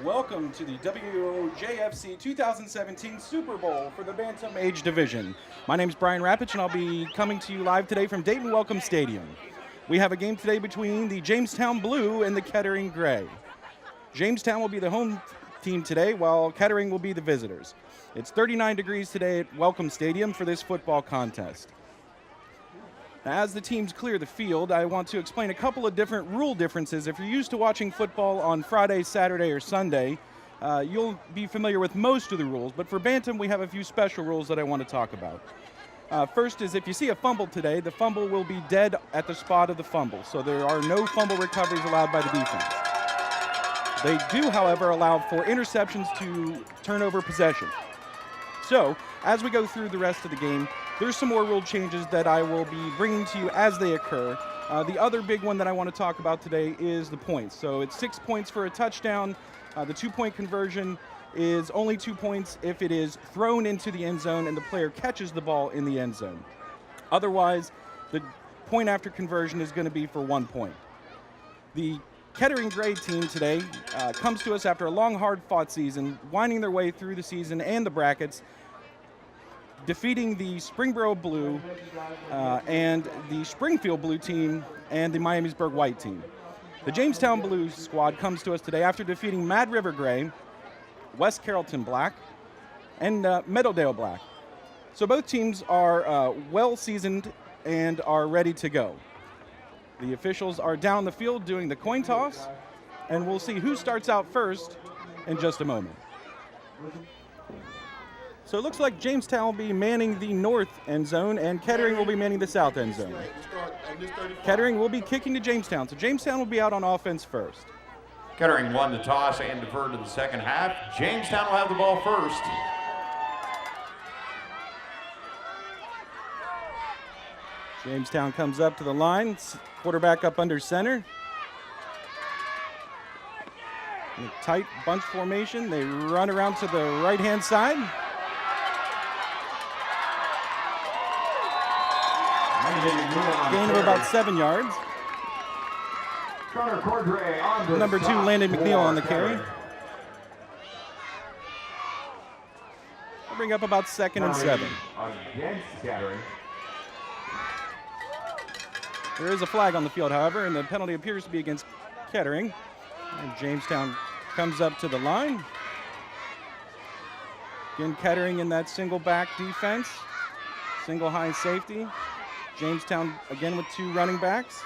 Welcome to the WOJFC 2017 Super Bowl for the Bantam Age Division. My name is Brian Rapich, and I'll be coming to you live today from Dayton Welcome Stadium. We have a game today between the Jamestown Blue and the Kettering Gray. Jamestown will be the home team today, while Kettering will be the visitors. It's 39 degrees today at Welcome Stadium for this football contest. As the teams clear the field, I want to explain a couple of different rule differences. If you're used to watching football on Friday, Saturday, or Sunday, you'll be familiar with most of the rules, but for Bantam, we have a few special rules that I want to talk about. First is if you see a fumble today, the fumble will be dead at the spot of the fumble, so there are no fumble recoveries allowed by the defense. They do, however, allow for interceptions to turn over possession. So, as we go through the rest of the game, there's some more rule changes that I will be bringing to you as they occur. The other big one that I want to talk about today is the points. So it's 6 points for a touchdown. The 2-point conversion is only 2 points if it is thrown into the end zone and the player catches the ball in the end zone. Otherwise, the point after conversion is going to be for 1 point. The Kettering Gray team today comes to us after a long, hard-fought season, winding their way through the season and the brackets, defeating the Springboro Blue and the Springfield Blue team and the Miamisburg White team. The Jamestown Blue squad comes to us today after defeating Mad River Gray, West Carrollton Black, and Meadowdale Black. So both teams are well-seasoned and are ready to go. The officials are down the field doing the coin toss, and we'll see who starts out first in just a moment. So it looks like Jamestown will be manning the north end zone, and Kettering will be manning the south end zone. Kettering will be kicking to Jamestown, so Jamestown will be out on offense first. Kettering won the toss and deferred to the second half. Jamestown will have the ball first. Jamestown comes up to the line, quarterback up under center. In a tight bunch formation, they run around to the right-hand side. Gain of about 7 yards. Number 2, Landon McNeil on the carry. I'll bring up about 2nd and 7. There is a flag on the field, however, and the penalty appears to be against Kettering. And Jamestown comes up to the line. Again, Kettering in that single back defense, single high safety. Jamestown again with 2 running backs.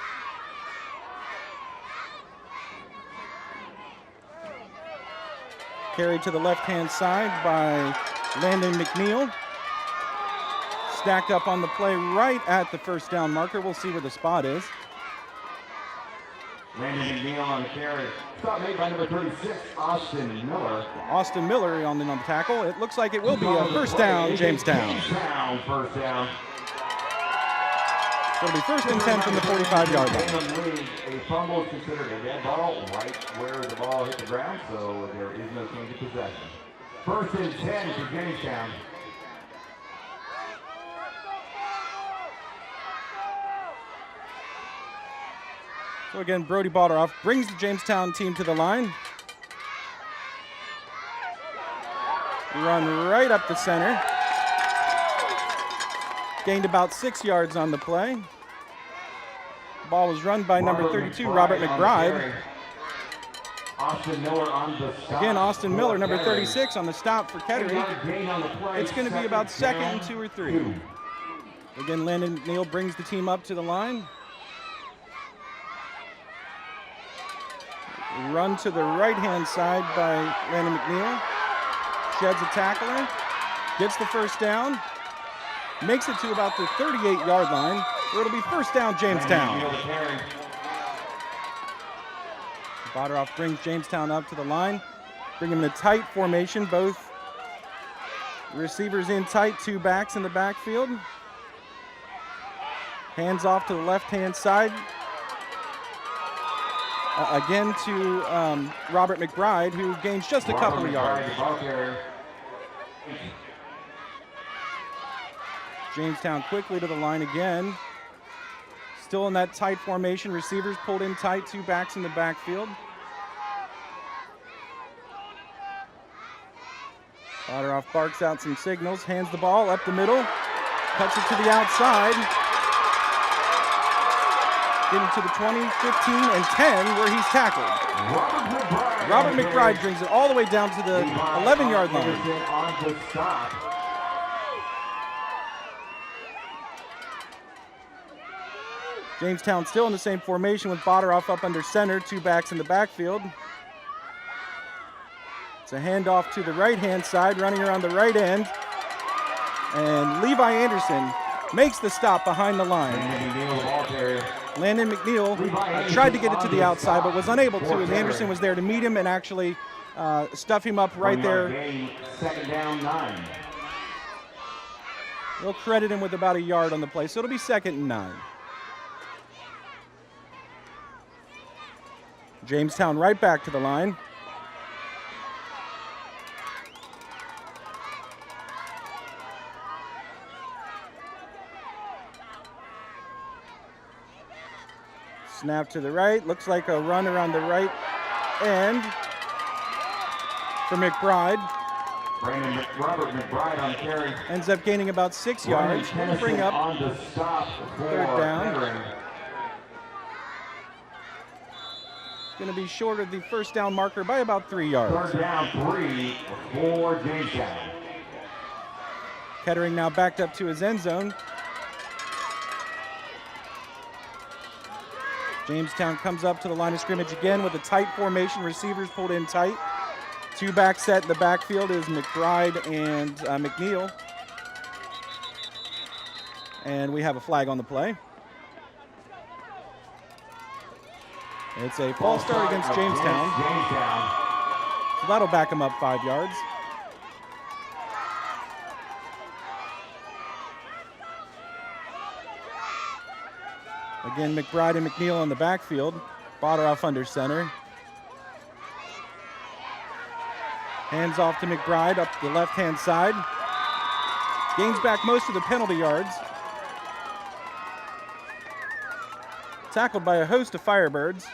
Carried to the left-hand side by Landon McNeil. Stacked up on the play right at the first down marker. We'll see where the spot is. Landon McNeil on the carry. Stop made by number 36, Austin Miller. Austin Miller on the tackle. It looks like it will be a first down, Jamestown. First down. It'll be 1st and 10 from the 45-yard line. A fumble is considered a dead ball right where the ball hit the ground, so there is no change of possession. 1st and 10 for Jamestown. So again, Brody Balderoff brings the Jamestown team to the line. Run right up the center. Gained about 6 yards on the play. The ball was run by number 32, Robert McBride. Austin Miller on the stop. Again, Austin Miller, number 36, on the stop for Kettering. It's going to be about 2nd and 2 or 3. Again, Landon McNeil brings the team up to the line. Run to the right-hand side by Landon McNeil. Sheds a tackler. Gets the first down. Makes it to about the 38-yard line, where it'll be first down, Jamestown. Balderoff brings Jamestown up to the line. Bring him in a tight formation. Both receivers in tight, 2 backs in the backfield. Hands off to the left-hand side. Again to Robert McBride, who gains just a couple of yards. Jamestown quickly to the line again. Still in that tight formation. Receivers pulled in tight, 2 backs in the backfield. Baderoff barks out some signals, hands the ball up the middle, cuts it to the outside. Getting to the 20, 15, and 10 where he's tackled. Robert McBride brings it all the way down to the 11-yard line. Jamestown still in the same formation with Baderoff up under center, 2 backs in the backfield. It's a handoff to the right-hand side, running around the right end. And Levi Anderson makes the stop behind the line. Landon McNeil tried to get it to the outside, but was unable to, as Anderson was there to meet him and actually stuff him up right there. Second down, 9. We'll credit him with about a yard on the play, so it'll be 2nd and 9. Jamestown right back to the line. Snap to the right. Looks like a run around the right end for McBride. Robert McBride on carry. Ends up gaining about 6 yards. We'll bring up on the stop for 3rd down. Kettering. It's going to be short of the 1st down marker by about 3 yards. 3rd down, 3 for Jamestown. Kettering now backed up to his end zone. Jamestown comes up to the line of scrimmage again with a tight formation. Receivers pulled in tight. 2 back set in the backfield is McBride and McNeil. And we have a flag on the play. It's a false start against Jamestown. So that'll back him up 5 yards. Again, McBride and McNeil on the backfield. Baderoff under center. Hands off to McBride up the left-hand side. Gains back most of the penalty yards. Tackled by a host of Firebirds.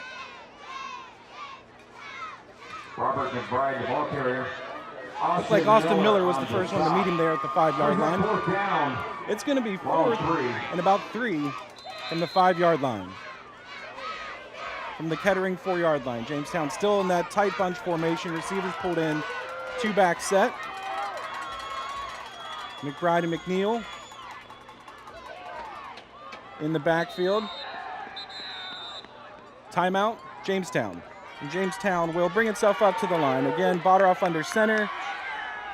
Robert McBride, the ball carrier. Looks like Austin Miller was the first one to meet him there at the 5-yard line. It's going to be 4th and about 3 from the 5-yard line. From the Kettering 4-yard line. Jamestown still in that tight bunch formation. Receivers pulled in, 2 back set. McBride and McNeil in the backfield. Timeout, Jamestown. And Jamestown will bring itself up to the line. Again, Baderoff under center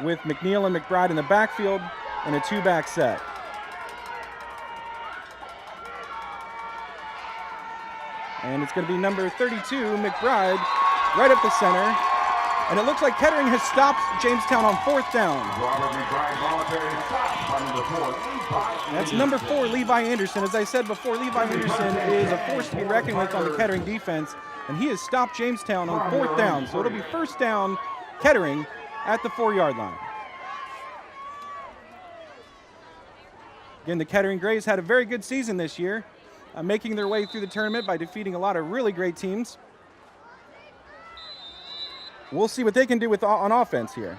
with McNeil and McBride in the backfield and a 2-back set. And it's going to be number 32, McBride, right up the center. And it looks like Kettering has stopped Jamestown on 4th down. Robert McBride, voluntary stop by number 4. That's number 4, Levi Anderson. As I said before, Levi Anderson is a force to be reckoned with on the Kettering defense, and he has stopped Jamestown on 4th down. So it'll be 1st down, Kettering at the 4-yard line. Again, the Kettering Grays had a very good season this year, making their way through the tournament by defeating a lot of really great teams. We'll see what they can do with on offense here.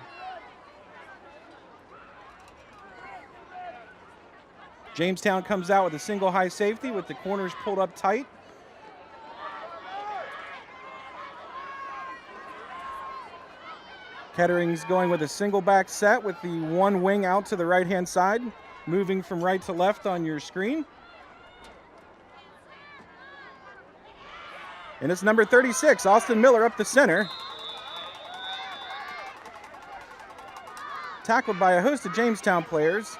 Jamestown comes out with a single high safety with the corners pulled up tight. Kettering's going with a single back set with the 1 wing out to the right-hand side, moving from right to left on your screen. And it's number 36, Austin Miller up the center. Tackled by a host of Jamestown players.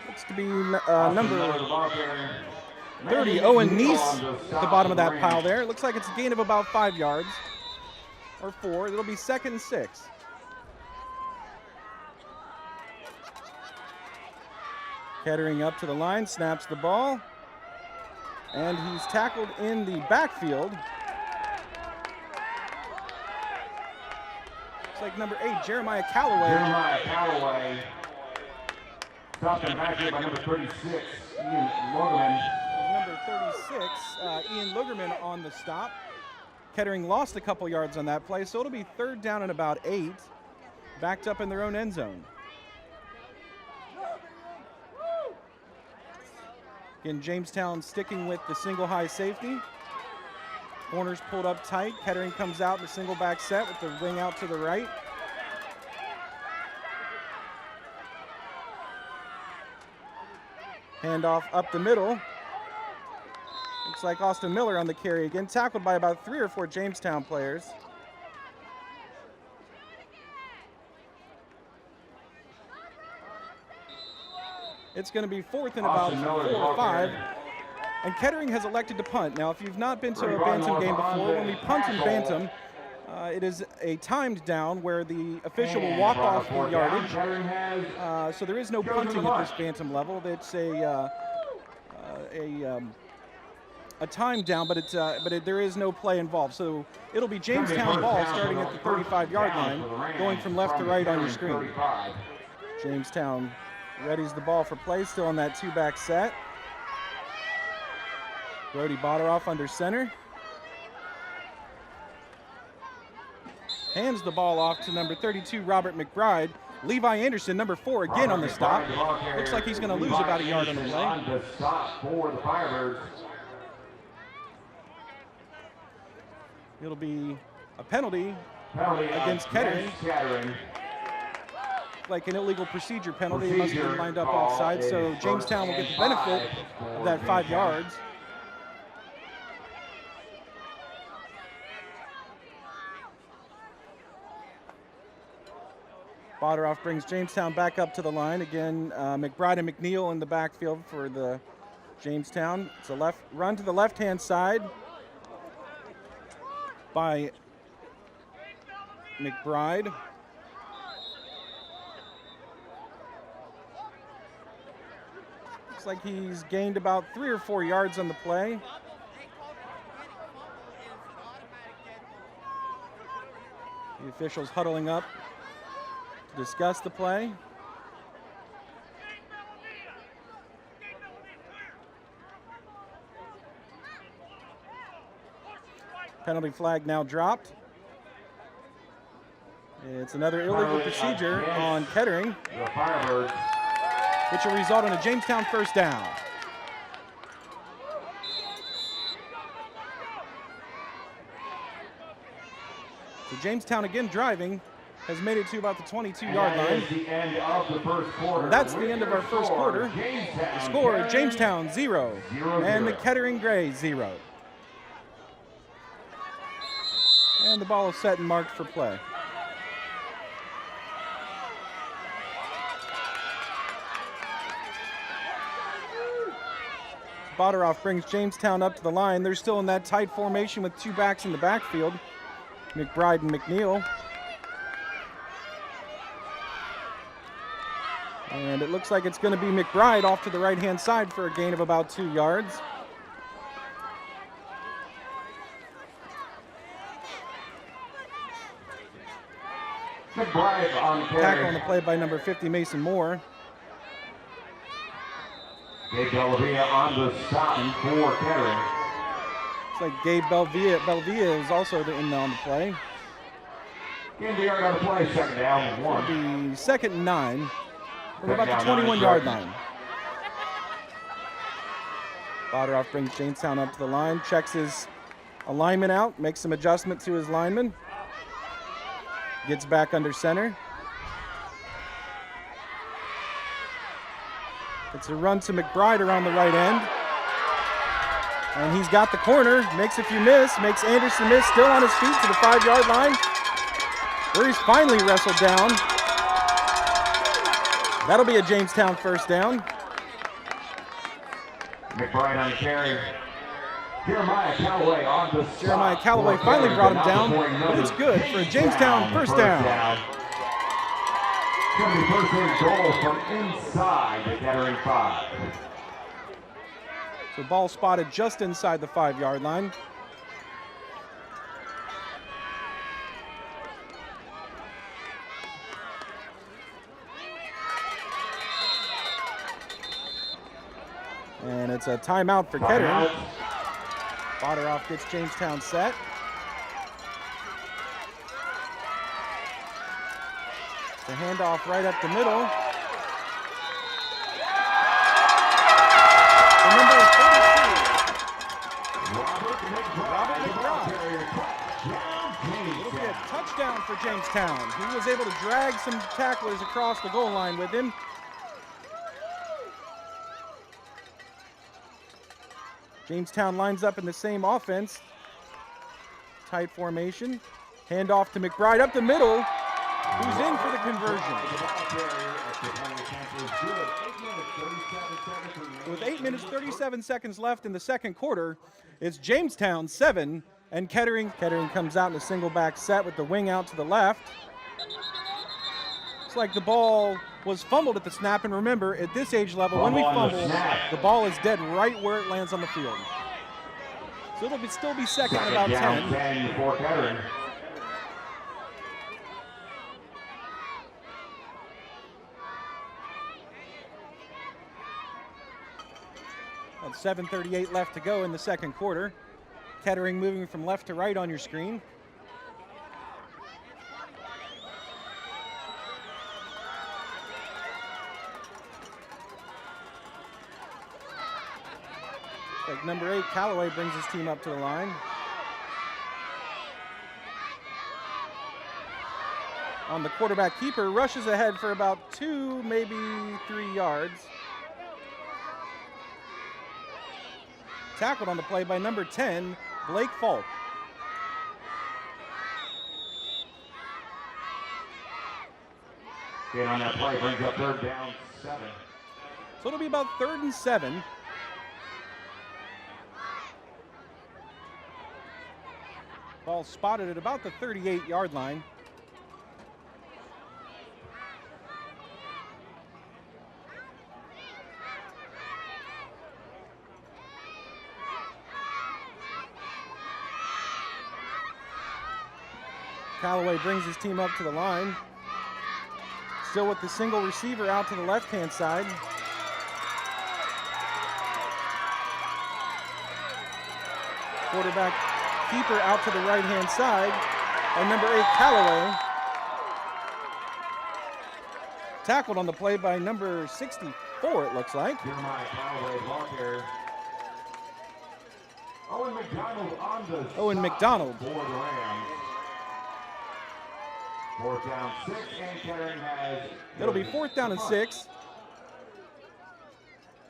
Looks to be number 30, Owen Neese at the bottom of that pile there. It looks like it's a gain of about 5 yards or 4. It'll be 2nd and 6. Kettering up to the line, snaps the ball. And he's tackled in the backfield. Looks like number 8, Jeremiah Calloway. Jeremiah Calloway. Stopped in the backfield by number 36, Ian Logerman. Number 36, Ian Lugerman on the stop. Kettering lost a couple yards on that play, so it'll be 3rd down and about 8 backed up in their own end zone. Again, Jamestown sticking with the single high safety. Corners pulled up tight. Kettering comes out in the single back set with the wing out to the right. Handoff up the middle. Looks like Austin Miller on the carry again, tackled by about 3 or 4 Jamestown players. It's going to be 4th and about 4 or 5. And Kettering has elected to punt. Now, if you've not been to a Bantam game before, when we punt in Bantam, it is a timed down where the official will walk off the yardage. So there is no punting at this Bantam level. It's a time down, but there is no play involved. So it'll be Jamestown ball starting at the 35-yard line, going from left to right on your screen. Jamestown readies the ball for play, still on that 2-back set. Brody Botteroff under center. Hands the ball off to number 32, Robert McBride. Levi Anderson, number 4, again on the stop. Looks like he's going to lose about a yard on the play. It'll be a penalty against Kettering. Like an illegal procedure penalty. It must have been lined up offside, so Jamestown will get the benefit of that 5 yards. Botteroff brings Jamestown back up to the line. Again, McBride and McNeil in the backfield for the Jamestown. It's a left run to the left-hand side by McBride. Looks like he's gained about 3 or 4 yards on the play. The officials huddling up to discuss the play. Penalty flag now dropped. It's another illegal procedure on Kettering, which will result in a Jamestown first down. So Jamestown again driving, has made it to about the 22-yard line. That's the end of our first quarter. The score, Jamestown 0 and the Kettering Gray 0. And the ball is set and marked for play. Botteroff brings Jamestown up to the line. They're still in that tight formation with 2 backs in the backfield, McBride and McNeil. And it looks like it's going to be McBride off to the right-hand side for a gain of about 2 yards. McBride on carry. Tackle on the play by number 50, Mason Moore. Gabe Belvia on the stop for Kettering. Looks like Gabe Belvia is also on the play. Gain the yard on the play, second down, 1. It'll be 2nd and 9 from about the 21-yard line. Botteroff brings Jamestown up to the line, checks his alignment out, makes some adjustment to his lineman. Gets back under center. It's a run to McBride around the right end. And he's got the corner, makes a few miss, makes Anderson miss, still on his feet to the 5-yard line, where he's finally wrestled down. That'll be a Jamestown first down. McBride on the carry. Jeremiah Callaway on the stop. Jeremiah Callaway finally brought him down, but it's good for a Jamestown first down. Going to be first and goal from inside the Kettering 5. So ball spotted just inside the 5-yard line. And it's a timeout for Kettering. Botteroff gets Jamestown set. The handoff right up the middle. The number 32. Robert McBride. It'll be a touchdown for Jamestown. He was able to drag some tacklers across the goal line with him. Jamestown lines up in the same offense. Tight formation. Handoff to McBride up the middle. Who's in for the conversion? With 8 minutes, 37 seconds left in the second quarter, it's Jamestown 7 and Kettering. Kettering comes out in a single back set with the wing out to the left. Looks like the ball was fumbled at the snap, and remember, at this age level, when we fumble, the ball is dead right where it lands on the field. So it'll still be second and about 10. 10 for Kettering. About 7:38 left to go in the second quarter. Kettering moving from left to right on your screen. Like number 8, Callaway brings his team up to the line. On the quarterback keeper, rushes ahead for about 2, maybe 3 yards. Tackled on the play by number 10, Blake Falk. Getting on that play brings up third down 7. So it'll be about 3rd and 7. Ball spotted at about the 38-yard line. Callaway brings his team up to the line. Still with the single receiver out to the left-hand side. Quarterback keeper out to the right-hand side. And number 8, Callaway. Tackled on the play by number 64, it looks like. Jeremiah Callaway, ball carrier. Owen McDonald on the Owen McDonald. For the Rams. 4th down 6, and Kettering has... It'll be 4th down and 6.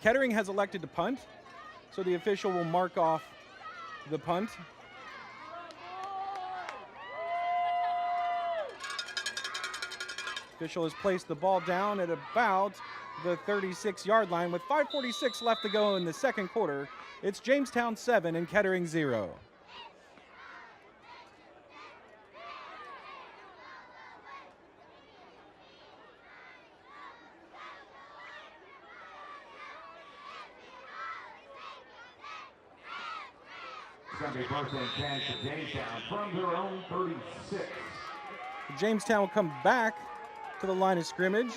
Kettering has elected to punt, so the official will mark off the punt. Official has placed the ball down at about the 36-yard line with 5:46 left to go in the second quarter. It's Jamestown 7 and Kettering 0. It's going to be 1st and 10 to Jamestown from their own 36. Jamestown will come back to the line of scrimmage.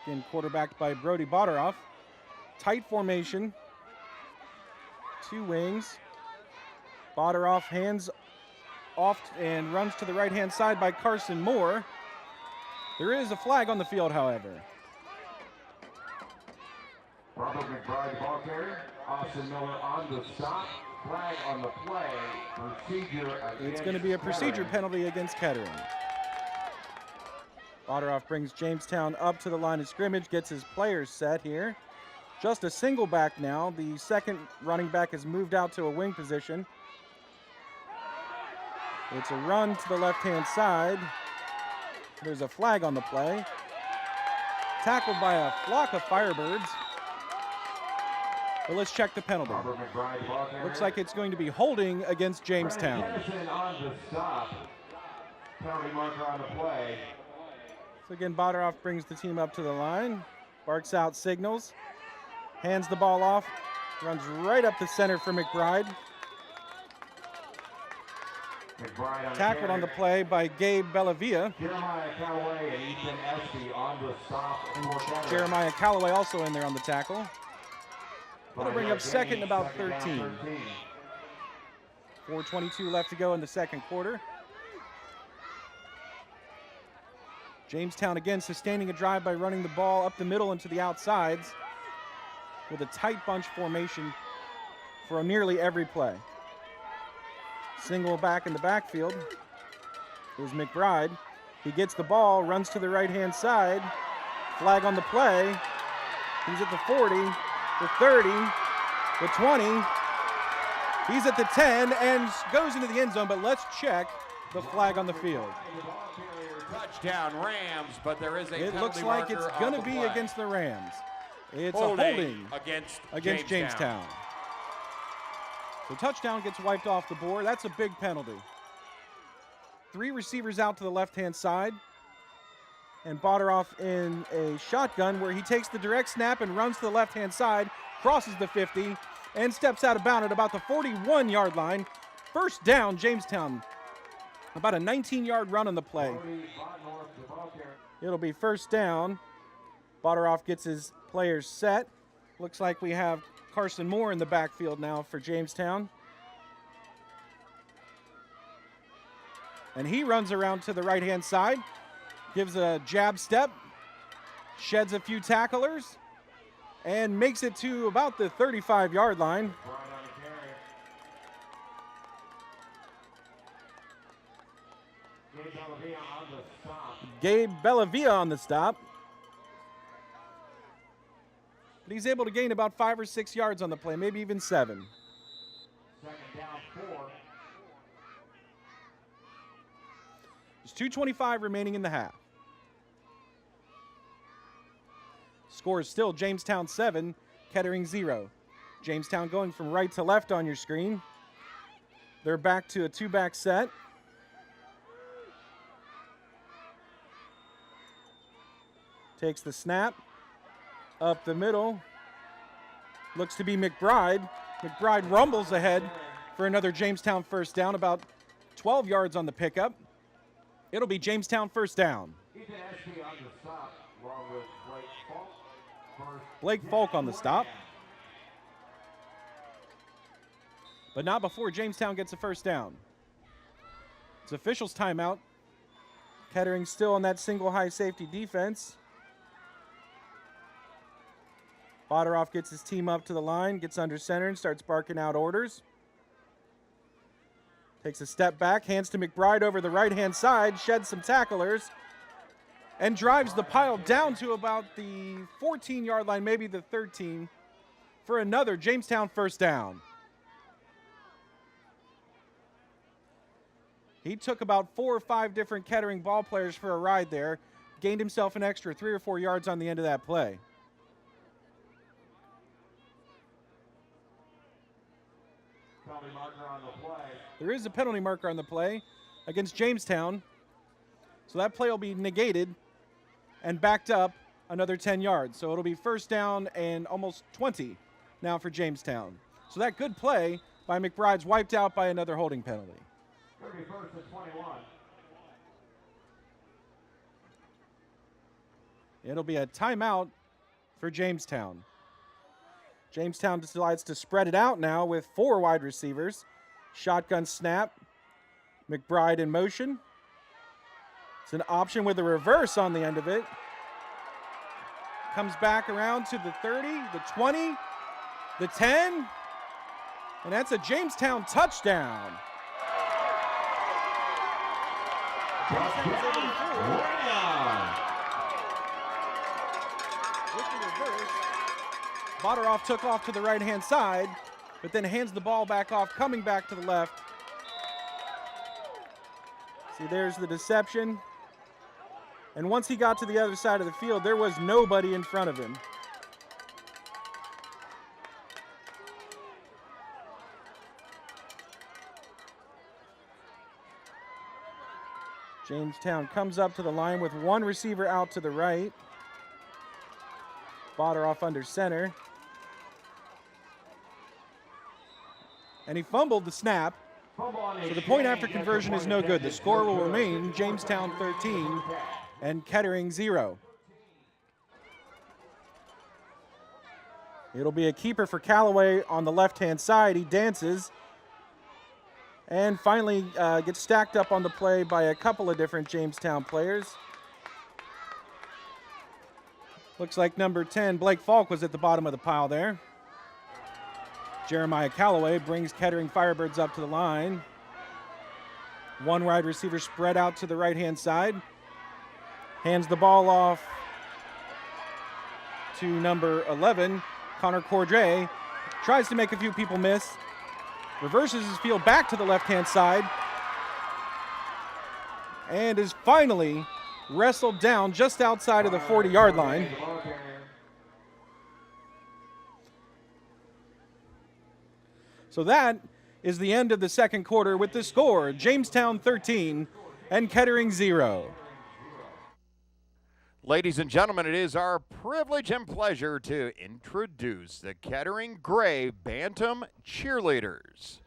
Again, quarterbacked by Brody Boderoff. Tight formation. 2 wings. Boderoff hands off and runs to the right-hand side by Carson Moore. There is a flag on the field, however. Robert McBride, the ball carrier. Austin Miller on the stop. Flag on the play. Procedure against It's going to be a procedure Kettering. penalty against Kettering. Boderoff brings Jamestown up to the line of scrimmage, gets his players set here. Just a single back now. The second running back has moved out to a wing position. It's a run to the left-hand side. There's a flag on the play. Tackled by a flock of Firebirds. But let's check the penalty. Robert McBride, ball carrier. Looks like it's going to be holding against Jamestown. Kennison on the stop. Penalty marker on the play. So again, Boderoff brings the team up to the line, barks out signals, hands the ball off, runs right up the center for McBride. McBride on Tackled on the play by Gabe Bellavia. Jeremiah Callaway and Ethan Espy on the stop. for Kettering. Jeremiah Callaway also in there on the tackle. That'll bring up second and about 13. 4:22 left to go in the second quarter. Jamestown again sustaining a drive by running the ball up the middle and to the outsides with a tight bunch formation for nearly every play. Single back in the backfield is McBride. He gets the ball, runs to the right-hand side. Flag on the play. He's at the 40, the 30, the 20. He's at the 10 and goes into the end zone, but let's check the flag on the field. Touchdown Rams, but there is a It looks like it's going to be against the Rams. It's a holding against Jamestown. So touchdown gets wiped off the board. That's a big penalty. 3 receivers out to the left-hand side. And Botteroff in a shotgun where he takes the direct snap and runs to the left-hand side, crosses the 50, and steps out of bounds at about the 41-yard line. First down, Jamestown. About a 19-yard run on the play. It'll be first down. Botteroff gets his players set. Looks like we have Carson Moore in the backfield now for Jamestown. And he runs around to the right-hand side, gives a jab step, sheds a few tacklers, and makes it to about the 35-yard line. Gabe Bellavia on the stop. But he's able to gain about 5 or 6 yards on the play, maybe even 7. Second down, 4. There's 2:25 remaining in the half. Score is still Jamestown 7, Kettering 0. Jamestown going from right to left on your screen. They're back to a 2-back set. Takes the snap. Up the middle. Looks to be McBride. McBride rumbles ahead for another Jamestown first down, about 12 yards on the pickup. It'll be Jamestown first down. Blake Falk on the stop. But not before Jamestown gets a first down. It's officials' timeout. Kettering still on that single high safety defense. Botteroff gets his team up to the line, gets under center and starts barking out orders. Takes a step back, hands to McBride over the right-hand side, sheds some tacklers, and drives the pile down to about the 14-yard line, maybe the 13, for another Jamestown first down. He took about 4 or 5 different Kettering ball players for a ride there, gained himself an extra 3 or 4 yards on the end of that play. There is a penalty marker on the play against Jamestown. So that play will be negated and backed up another 10 yards. So it'll be first down and almost 20 now for Jamestown. So that good play by McBride's wiped out by another holding penalty. 31st and 21. It'll be a timeout for Jamestown. Jamestown decides to spread it out now with 4 wide receivers. Shotgun snap. McBride in motion. It's an option with a reverse on the end of it. Comes back around to the 30, the 20, the 10. And that's a Jamestown touchdown. With the reverse, Botteroff took off to the right-hand side, but then hands the ball back off, coming back to the left. See, there's the deception. And once he got to the other side of the field, there was nobody in front of him. Jamestown comes up to the line with 1 receiver out to the right. Botteroff under center. And he fumbled the snap. So the point after conversion is no good. The score will remain Jamestown 13 and Kettering 0. It'll be a keeper for Callaway on the left-hand side. He dances. And finally gets stacked up on the play by a couple of different Jamestown players. Looks like number 10, Blake Falk, was at the bottom of the pile there. Jeremiah Calloway brings Kettering Firebirds up to the line. One wide receiver spread out to the right-hand side. Hands the ball off to number 11, Connor Cordray. Tries to make a few people miss. Reverses his field back to the left-hand side. And is finally wrestled down just outside of the 40-yard line. So that is the end of the second quarter with the score, Jamestown 13 and Kettering 0. Ladies and gentlemen, it is our privilege and pleasure to introduce the Kettering Gray Bantam Cheerleaders.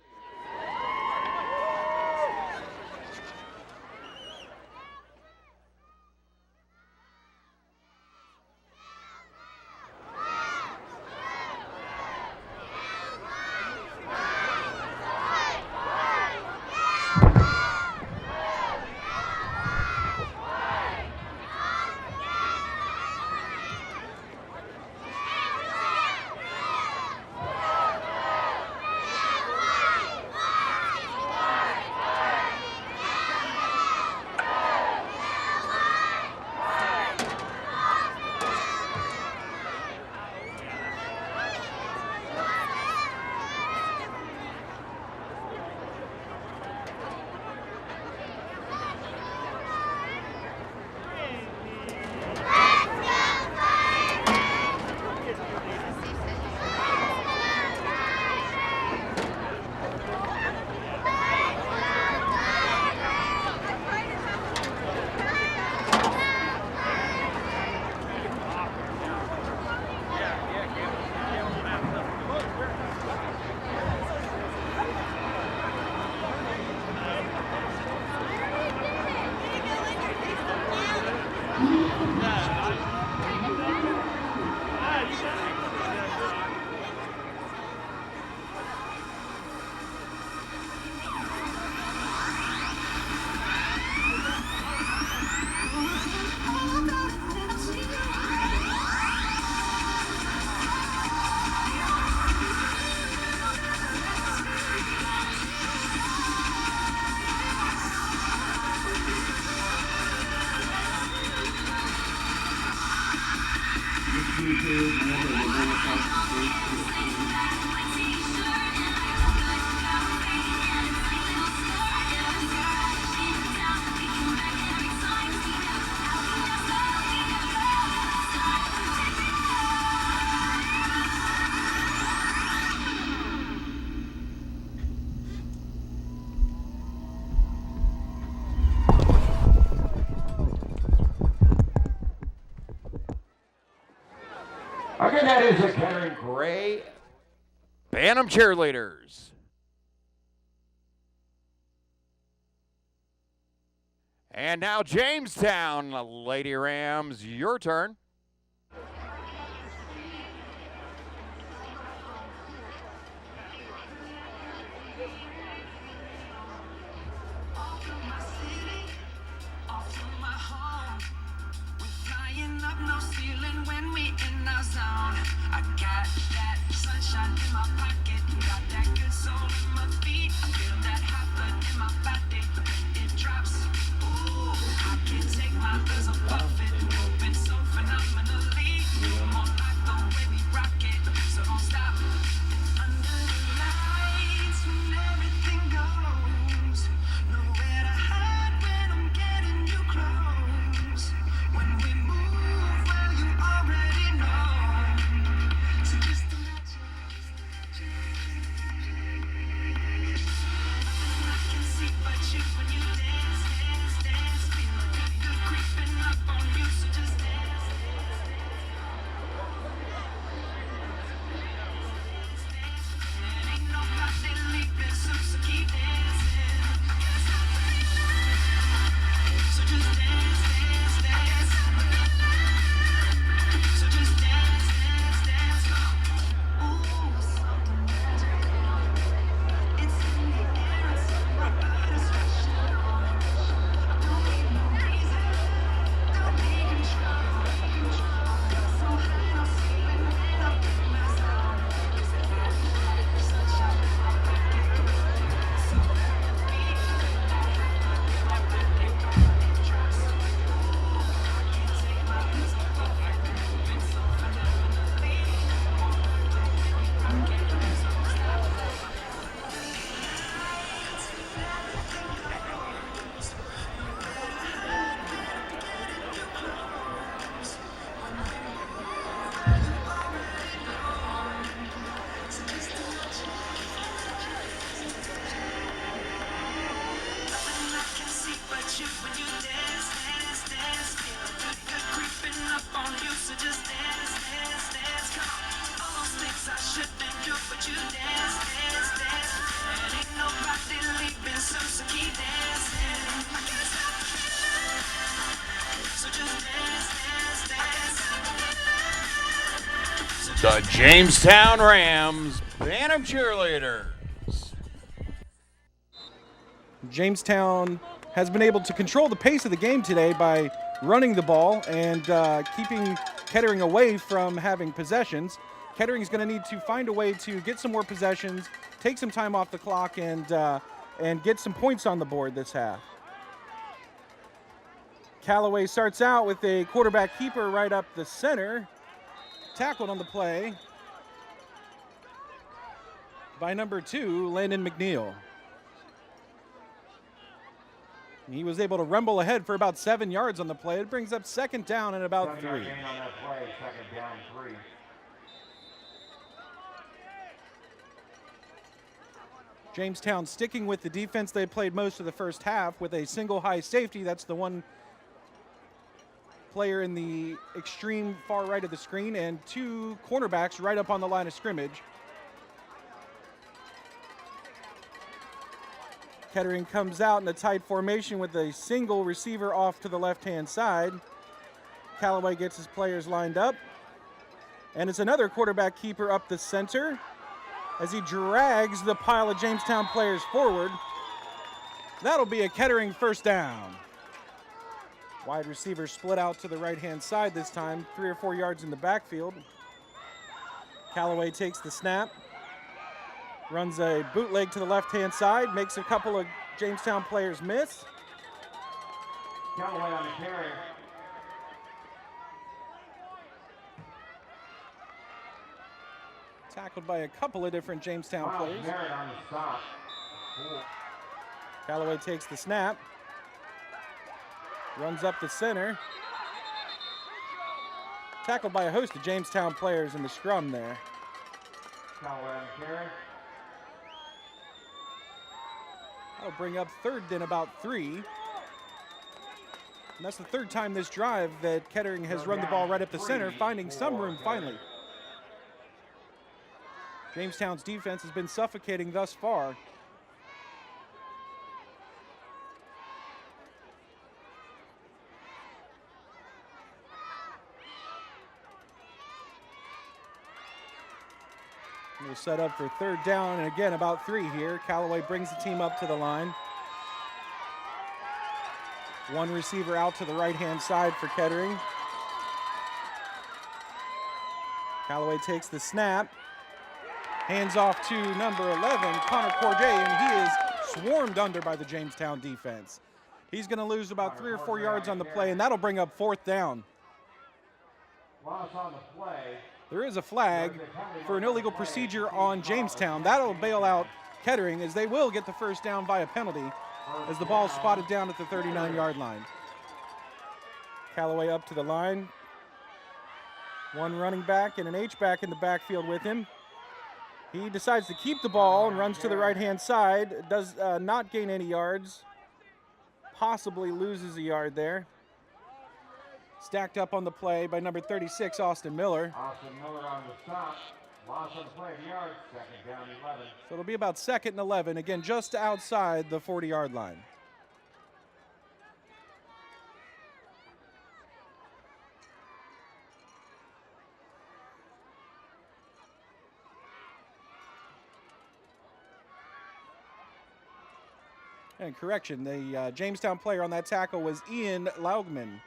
Again, that is the Kettering Gray Bantam Cheerleaders. And now Jamestown, Lady Rams, your turn. No ceiling when we in our zone. I got that sunshine in my pocket, got that good soul in my feet. I feel that hot blood in my body when it drops. Ooh, I can't take my eyes off of it, moving so phenomenal. the Jamestown Rams Bantam Cheerleaders. Jamestown has been able to control the pace of the game today by running the ball and keeping Kettering away from having possessions. Kettering is going to need to find a way to get some more possessions, take some time off the clock, and get some points on the board this half. Callaway starts out with a quarterback keeper right up the center. Tackled on the play by number 2, Landon McNeil. He was able to rumble ahead for about 7 yards on the play. It brings up second down and about 3. On that play, second down, 3. Jamestown sticking with the defense they played most of the first half with a single high safety. That's the one player in the extreme far right of the screen, and 2 cornerbacks right up on the line of scrimmage. Kettering comes out in a tight formation with a single receiver off to the left-hand side. Callaway gets his players lined up. And it's another quarterback keeper up the center as he drags the pile of Jamestown players forward. That'll be a Kettering first down. Wide receiver split out to the right-hand side this time, 3 or 4 yards in the backfield. Callaway takes the snap. Runs a bootleg to the left-hand side, makes a couple of Jamestown players miss. Callaway on the carry. Tackled by a couple of different Jamestown players. Merritt on the stop. Callaway takes the snap. Runs up the center. Tackled by a host of Jamestown players in the scrum there. Callaway on the carry. That'll bring up third and about 3. And that's the third time this drive that Kettering has run the ball right up the center, finding some room finally. Jamestown's defense has been suffocating thus far. We'll set up for third down, and again about 3 here. Callaway brings the team up to the line. 1 receiver out to the right-hand side for Kettering. Callaway takes the snap. Hands off to number 11, Connor Corday, and he is swarmed under by the Jamestown defense. He's going to lose about 3 or 4 yards on the play, and that'll bring up fourth down. Loss on the play. There is a flag for an illegal procedure on Jamestown. That'll bail out Kettering, as they will get the first down by a penalty as the ball is spotted down at the 39-yard line. Callaway up to the line. 1 running back and an H-back in the backfield with him. He decides to keep the ball and runs to the right-hand side. Does not gain any yards. Possibly loses a yard there. Stacked up on the play by number 36, Austin Miller. Austin Miller on the stop. Loss on the play of yards. Second down, 11. So it'll be about 2nd and 11, again, just outside the 40-yard line. And correction, the Jamestown player on that tackle was Ian Laugman.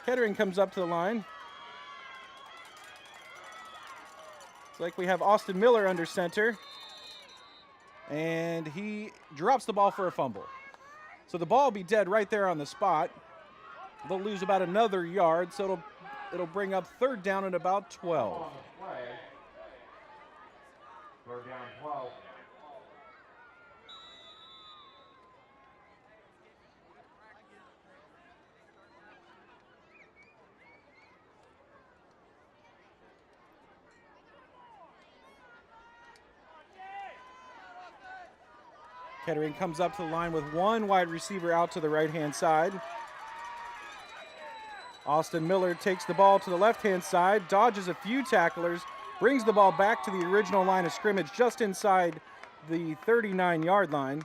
Kettering comes up to the line. It's like we have Austin Miller under center. And he drops the ball for a fumble. So the ball will be dead right there on the spot. They'll lose about another yard, so it'll bring up third down at about 12. On the play. Third down, 12. Kettering comes up to the line with 1 wide receiver out to the right-hand side. Austin Miller takes the ball to the left-hand side, dodges a few tacklers, brings the ball back to the original line of scrimmage just inside the 39-yard line.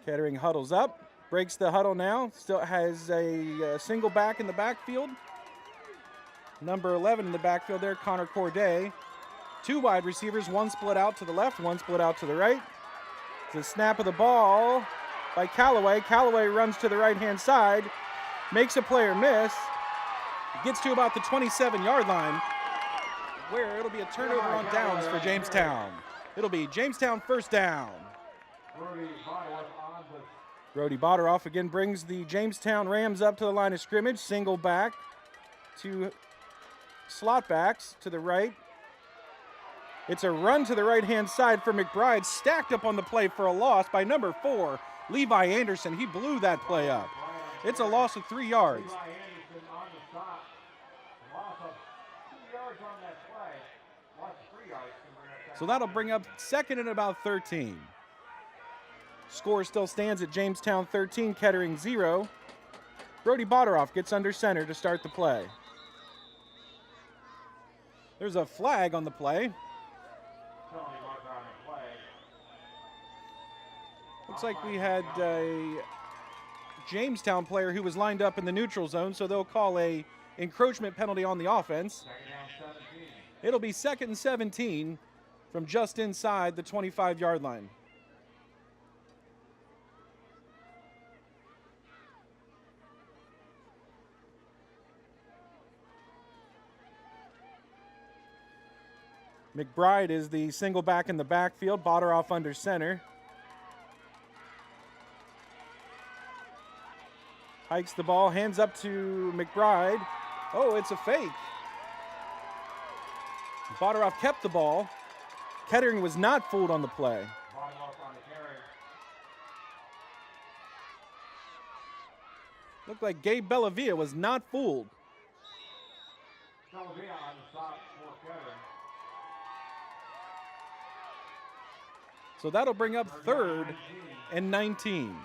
Kettering huddles up. Breaks the huddle now. Still has a single back in the backfield. Number 11 in the backfield there, Connor Corday. 2 wide receivers, one split out to the left, one split out to the right. It's a snap of the ball by Callaway. Callaway runs to the right-hand side, makes a player miss, gets to about the 27-yard line, where it'll be a turnover on downs for Jamestown. It'll be Jamestown first down. Brody Botteroff again brings the Jamestown Rams up to the line of scrimmage. Single back, 2 slot backs to the right. It's a run to the right-hand side for McBride, stacked up on the play for a loss by number 4, Levi Anderson. He blew that play up. It's a loss of 3 yards. Levi Anderson on the stop. Loss of 2 yards on that play. Loss of 3 yards. So that'll bring up second and about 13. Score still stands at Jamestown 13, Kettering 0. Brody Botteroff gets under center to start the play. There's a flag on the play. Looks like we had a Jamestown player who was lined up in the neutral zone, so they'll call a encroachment penalty on the offense. It'll be 2nd and 17 from just inside the 25-yard line. McBride is the single back in the backfield, Botteroff under center. Hikes the ball, hands up to McBride. Oh, it's a fake. Botteroff kept the ball. Kettering was not fooled on the play. Looked like Gabe Bellavia was not fooled. Bellavia on the stop for Kettering. So that'll bring up 3rd and 19.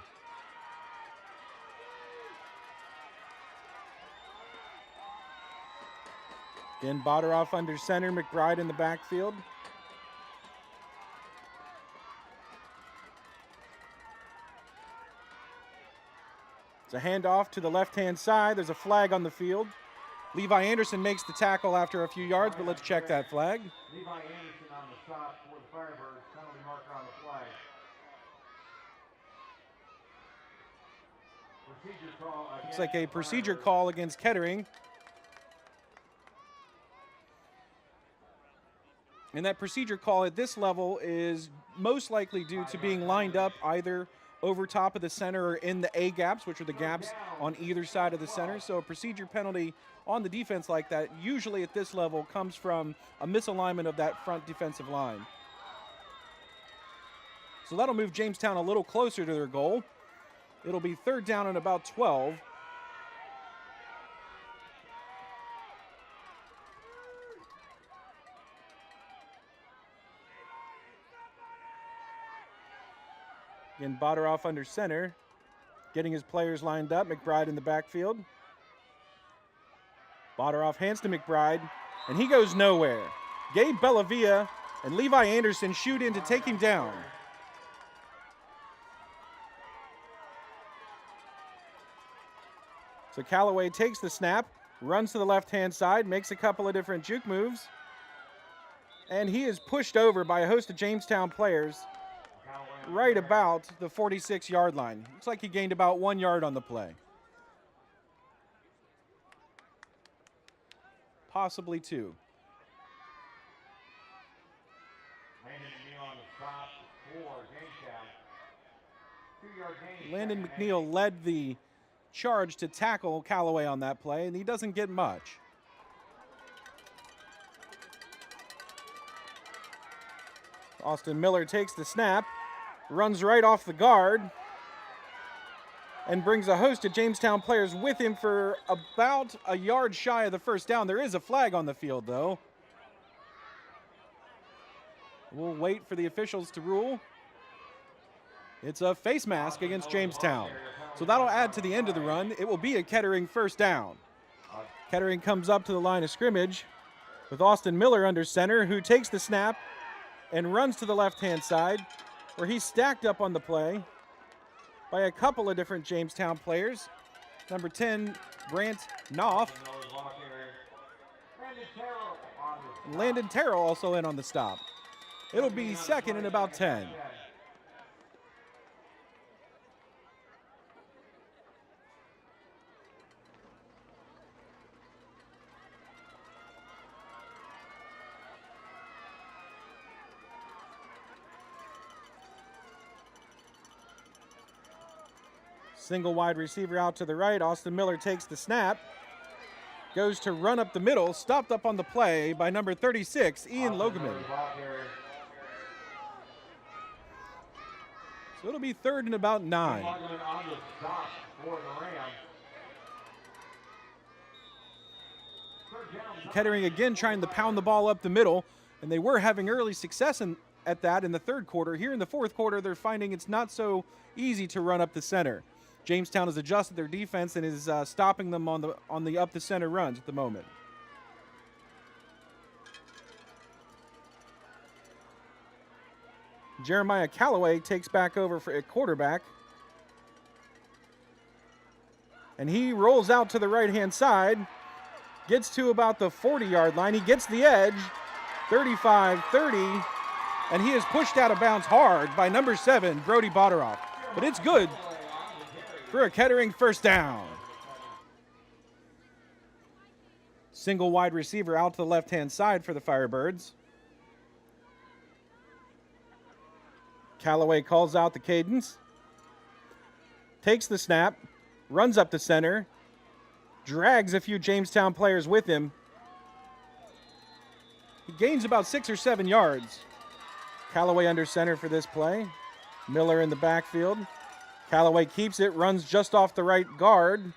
Again, Botteroff under center, McBride in the backfield. It's a handoff to the left-hand side. There's a flag on the field. Levi Anderson makes the tackle after a few yards, but let's check that flag. Levi Anderson on the stop for the Firebirds. Penalty marker on the flag. Procedure call. Looks like a procedure call against Kettering. And that procedure call at this level is most likely due to being lined up either over top of the center or in the A gaps, which are the gaps on either side of the center. So a procedure penalty on the defense like that, usually at this level, comes from a misalignment of that front defensive line. So that'll move Jamestown a little closer to their goal. It'll be 3rd down and about 12. Again, Botteroff under center, getting his players lined up. McBride in the backfield. Botteroff hands to McBride, and he goes nowhere. Gabe Bellavia and Levi Anderson shoot in to take him down. So Callaway takes the snap, runs to the left-hand side, makes a couple of different juke moves, and he is pushed over by a host of Jamestown players right about the 46-yard line. Looks like he gained about 1 yard on the play. Possibly 2. Landon McNeil led the charge to tackle Callaway on that play, and he doesn't get much. Austin Miller takes the snap, runs right off the guard, and brings a host of Jamestown players with him for about a yard shy of the first down. There is a flag on the field, though. We'll wait for the officials to rule. It's a face mask against Jamestown. So that'll add to the end of the run. It will be a Kettering first down. Kettering comes up to the line of scrimmage with Austin Miller under center, who takes the snap and runs to the left-hand side, where he's stacked up on the play. by a couple of different Jamestown players. Number 10, Brant Knopf. And Landon Terrell also in on the stop. It'll be second and about 10. Single wide receiver out to the right. Austin Miller takes the snap. Goes to run up the middle. Stopped up on the play by number 36, Ian Logeman. So it'll be third and about 9. Kettering again trying to pound the ball up the middle, and they were having early success at that in the third quarter. Here in the fourth quarter, they're finding it's not so easy to run up the center. Jamestown has adjusted their defense and is stopping them on the up the center runs at the moment. Jeremiah Calloway takes back over for a quarterback. And he rolls out to the right-hand side, gets to about the 40-yard line. He gets the edge, 35-30, and he is pushed out of bounds hard by number 7, Brody Botteroff. But it's good for a Kettering first down. Single wide receiver out to the left-hand side for the Firebirds. Callaway calls out the cadence. Takes the snap, runs up the center, drags a few Jamestown players with him. He gains about 6 or 7 yards. Callaway under center for this play. Miller in the backfield. Callaway keeps it, runs just off the right guard.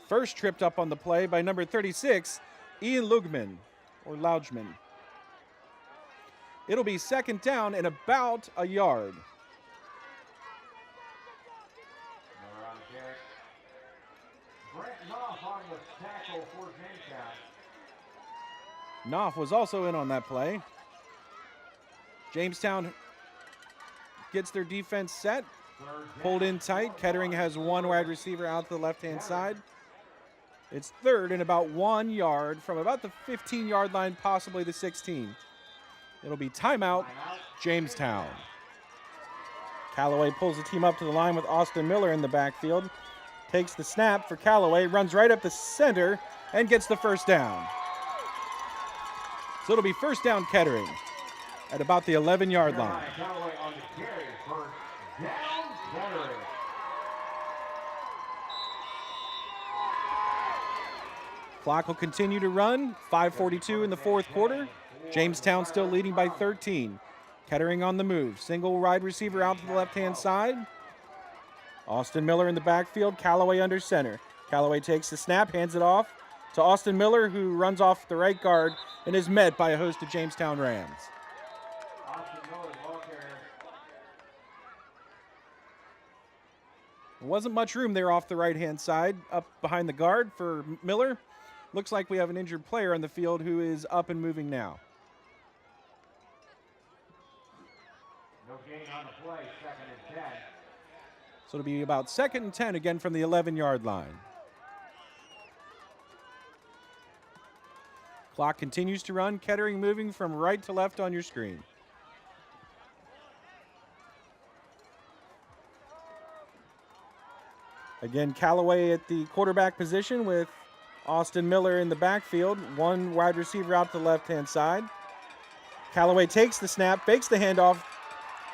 First tripped up on the play by number 36, Ian Lugman, or Loudgman. It'll be second down and about a yard. Knopf was also in on that play. Jamestown gets their defense set. Pulled in tight. Kettering has one wide receiver out to the left-hand side. It's third and about 1 yard from about the 15-yard line, possibly the 16. It'll be timeout, Jamestown. Callaway pulls the team up to the line with Austin Miller in the backfield. Takes the snap for Callaway, runs right up the center, and gets the first down. So it'll be first down Kettering at about the 11-yard line. Callaway on the carry, first down, Kettering. Clock will continue to run. 5:42 in the fourth quarter. Jamestown still leading by 13. Kettering on the move. Single wide receiver out to the left-hand side. Austin Miller in the backfield. Callaway under center. Callaway takes the snap, hands it off to Austin Miller, who runs off the right guard and is met by a host of Jamestown Rams. There wasn't much room there off the right-hand side, up behind the guard for Miller. Looks like we have an injured player on the field who is up and moving now. No gain on the play, second and 10. So it'll be about second and 10 again from the 11-yard line. Clock continues to run. Kettering moving from right to left on your screen. Again, Callaway at the quarterback position with Austin Miller in the backfield. One wide receiver out to the left-hand side. Callaway takes the snap, fakes the handoff,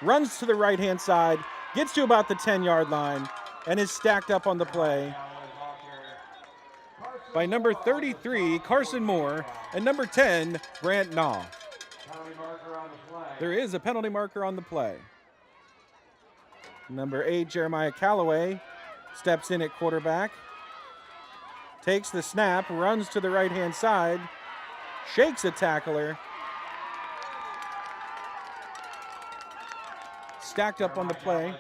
runs to the right-hand side, gets to about the 10-yard line, and is stacked up on the play by number 33, Carson Moore, and number 10, Brant Naw. There is a penalty marker on the play. Number 8, Jeremiah Callaway, steps in at quarterback, takes the snap, runs to the right-hand side, shakes a tackler, stacked up on the play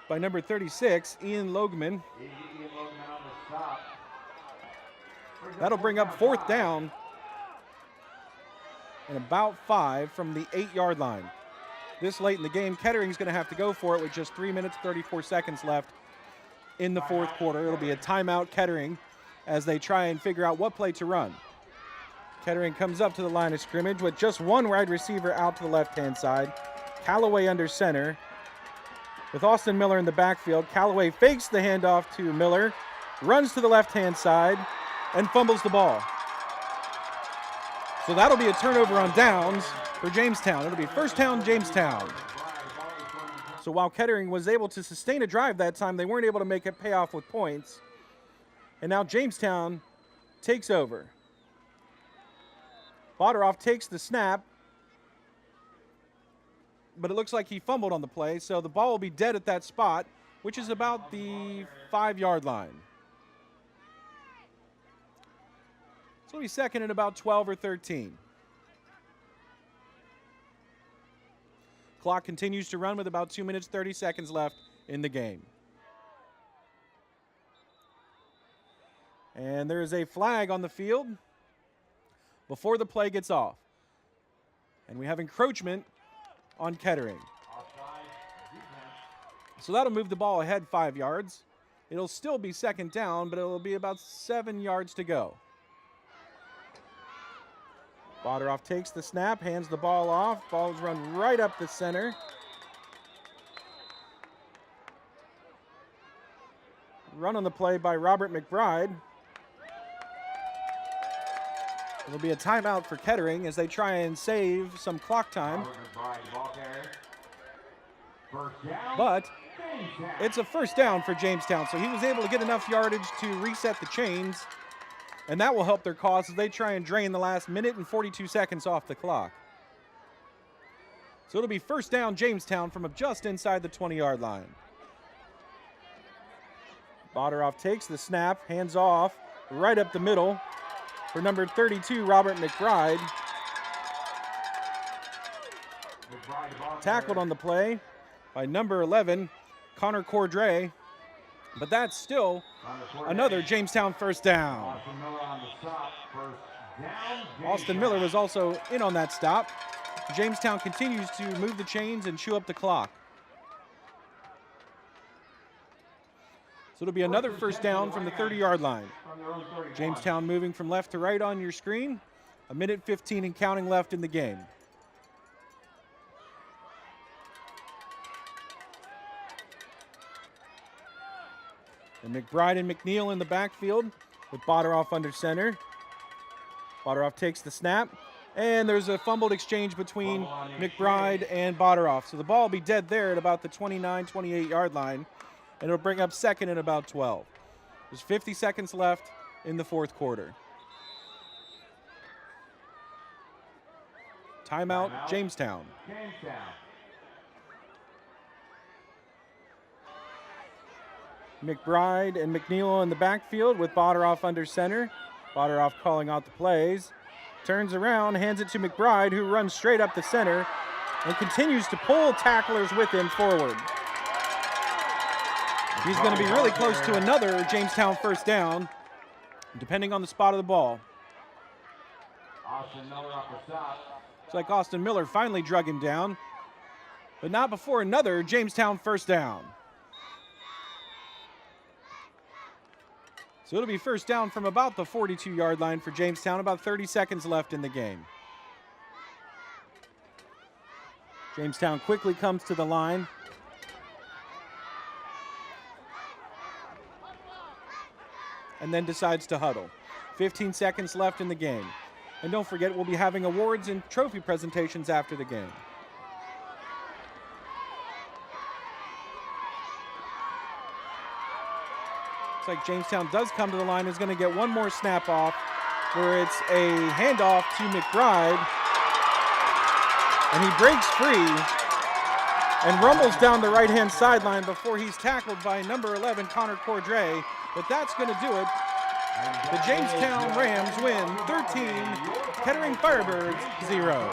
by number 36, Ian Logeman. That'll bring up fourth down and about 5 from the 8-yard line. this late in the game. Kettering's going to have to go for it with just 3 minutes, 34 seconds left in the fourth quarter. It'll be a timeout, Kettering, as they try and figure out what play to run. Kettering comes up to the line of scrimmage with just one wide receiver out to the left-hand side. Callaway under center with Austin Miller in the backfield. Callaway fakes the handoff to Miller, runs to the left-hand side, and fumbles the ball. So that'll be a turnover on downs for Jamestown. It'll be first down, Jamestown. So while Kettering was able to sustain a drive that time, they weren't able to make it pay off with points. And now Jamestown takes over. Boderoff takes the snap, but it looks like he fumbled on the play, so the ball will be dead at that spot, which is about the 5-yard line. So it'll be second and about 12 or 13. Clock continues to run with about 2 minutes, 30 seconds left in the game. And there is a flag on the field before the play gets off. And we have encroachment on Kettering. So that'll move the ball ahead 5 yards. It'll still be second down, but it'll be about 7 yards to go. Boderoff takes the snap, hands the ball off. Ball's run right up the center. Run on the play by Robert McBride. It'll be a timeout for Kettering as they try and save some clock time. But it's a first down for Jamestown, so he was able to get enough yardage to reset the chains, and that will help their cause as they try and drain the last minute and 42 seconds off the clock. So it'll be first down, Jamestown, from just inside the 20-yard line. Boderoff takes the snap, hands off, right up the middle for number 32, Robert McBride. Tackled on the play by number 11, Connor Cordray. But that's still another Jamestown first down. Austin Miller was also in on that stop. Jamestown continues to move the chains and chew up the clock. So it'll be another first down from the 30-yard line. Jamestown moving from left to right on your screen. 1:15 and counting left in the game. And McBride and McNeil in the backfield with Boderoff under center. Boderoff takes the snap, and there's a fumbled exchange between McBride and Boderoff. So the ball will be dead there at about the 29, 28-yard line, and it'll bring up second and about 12. There's 50 seconds left in the fourth quarter. Timeout, Jamestown. McBride and McNeil in the backfield with Boderoff under center. Boderoff calling out the plays. Turns around, hands it to McBride, who runs straight up the center and continues to pull tacklers with him forward. He's going to be really close to another Jamestown first down, depending on the spot of the ball. Austin Miller off the stop. It's like Austin Miller finally drug him down, but not before another Jamestown first down. So it'll be first down from about the 42-yard line for Jamestown, about 30 seconds left in the game. Jamestown quickly comes to the line. And then decides to huddle. 15 seconds left in the game. And don't forget, we'll be having awards and trophy presentations after the game. Looks like Jamestown does come to the line, is going to get one more snap off, where it's a handoff to McBride. And he breaks free and rumbles down the right-hand sideline before he's tackled by number 11, Connor Cordray. But that's going to do it. The Jamestown Rams win 13, Kettering Firebirds 0.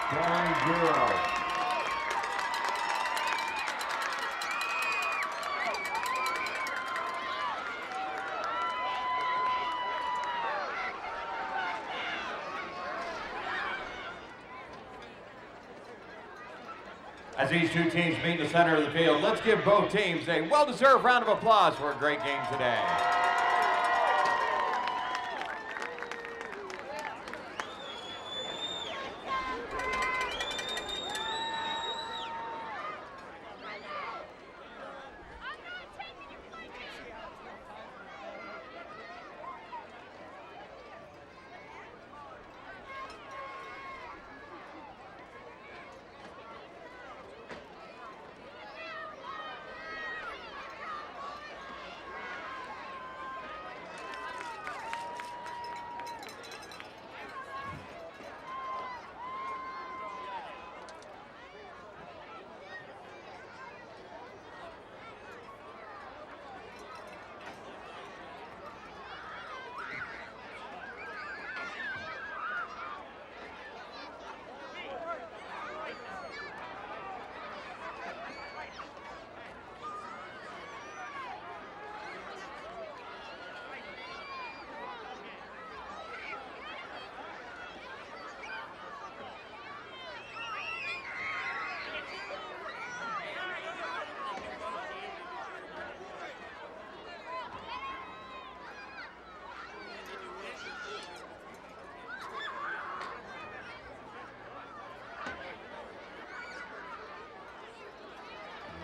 Kettering 0. As these two teams meet in the center of the field, let's give both teams a well-deserved round of applause for a great game today.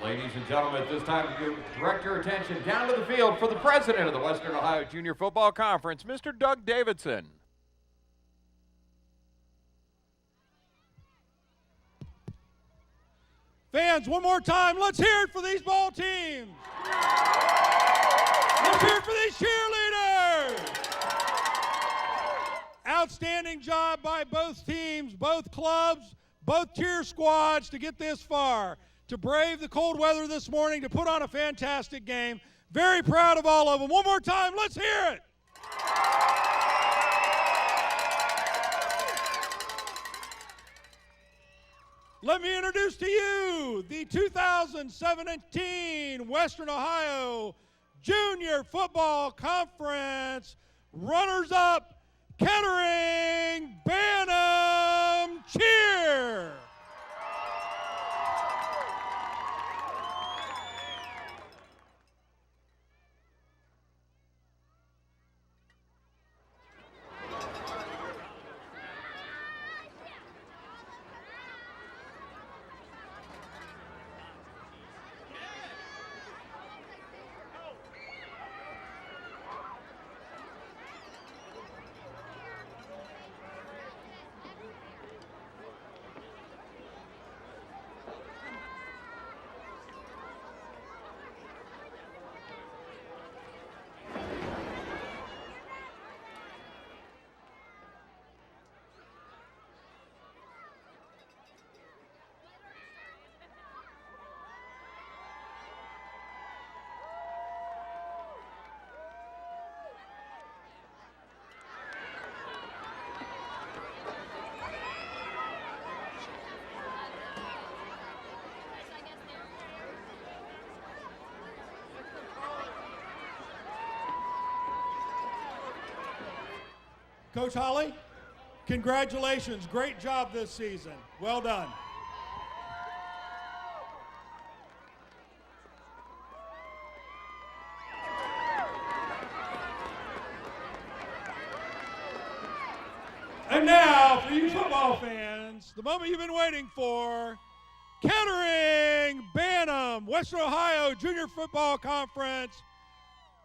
Ladies and gentlemen, at this time, you direct your attention down to the field for the president of the Western Ohio Junior Football Conference, Mr. Doug Davidson. Fans, one more time, let's hear it for these ball teams. Let's hear it for these cheerleaders. Outstanding job by both teams, both clubs, both cheer squads to get this far, to brave the cold weather this morning, to put on a fantastic game. Very proud of all of them. One more time, let's hear it. Let me introduce to you the 2017 Western Ohio Junior Football Conference runners-up, Kettering Bantam Cheer. Coach Holly, congratulations. Great job this season. Well done. And now, for you football fans, the moment you've been waiting for, Kettering Bantam, Western Ohio Junior Football Conference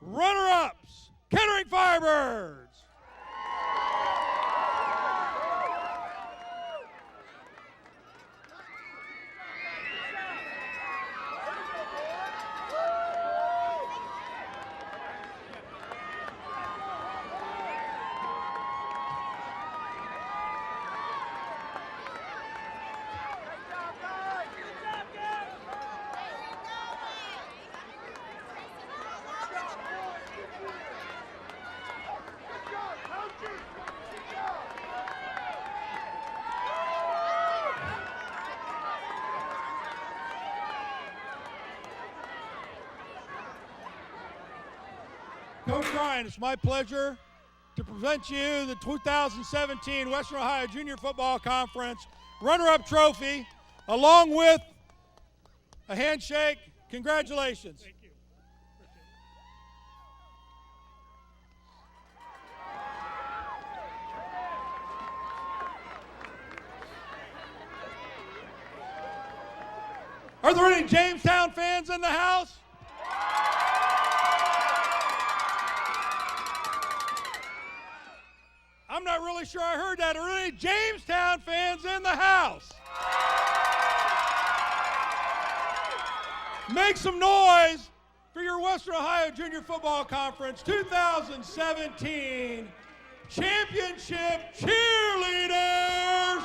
runner-ups, Kettering Firebirds. Coach Ryan, it's my pleasure to present you the 2017 Western Ohio Junior Football Conference runner-up trophy, along with A handshake. Congratulations. Thank you. Are there any Jamestown fans in the house? I'm not really sure I heard that. Are there any Jamestown fans in the house? Make some noise for your Western Ohio Junior Football Conference 2017 Championship Cheerleaders.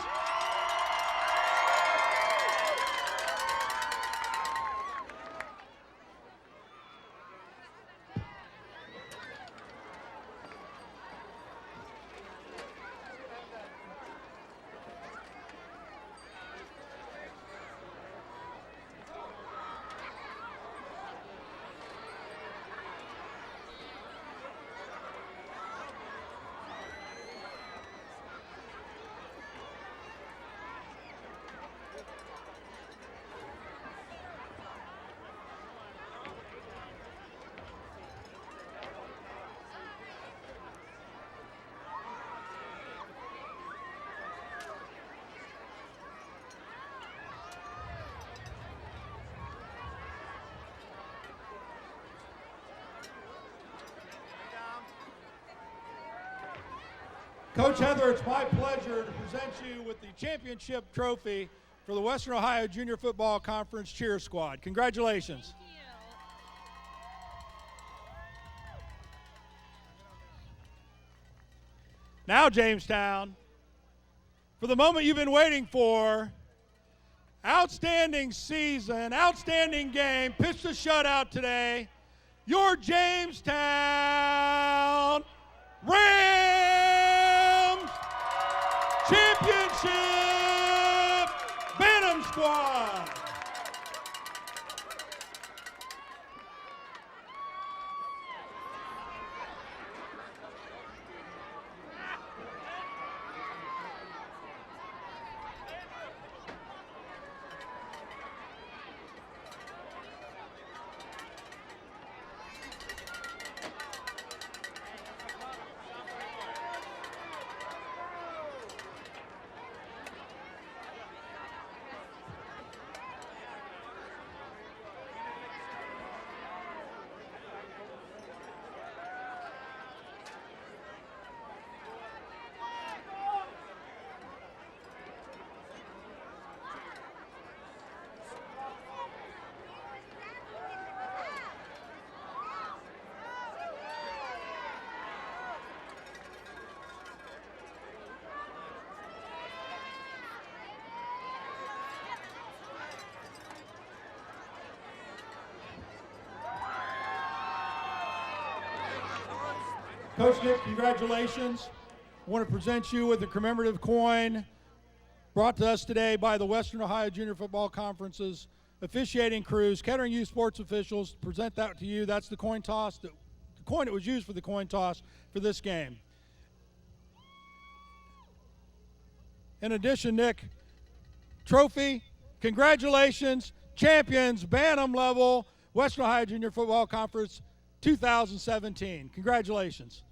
Coach Heather, it's my pleasure to present you with the championship trophy for the Western Ohio Junior Football Conference Cheer Squad. Congratulations. Now, Jamestown, for the moment you've been waiting for, outstanding season, outstanding game, pitched a shutout today, your Jamestown Rams Championship Bantam Squad. Coach Nick, congratulations. I want to present you with the commemorative coin brought to us today by the Western Ohio Junior Football Conference's officiating crews, Kettering Youth Sports officials. Present that to you. That's the coin toss, the coin that was used for the coin toss for this game. In addition, Nick, trophy, congratulations, champions, Bantam level, Western Ohio Junior Football Conference 2017. Congratulations.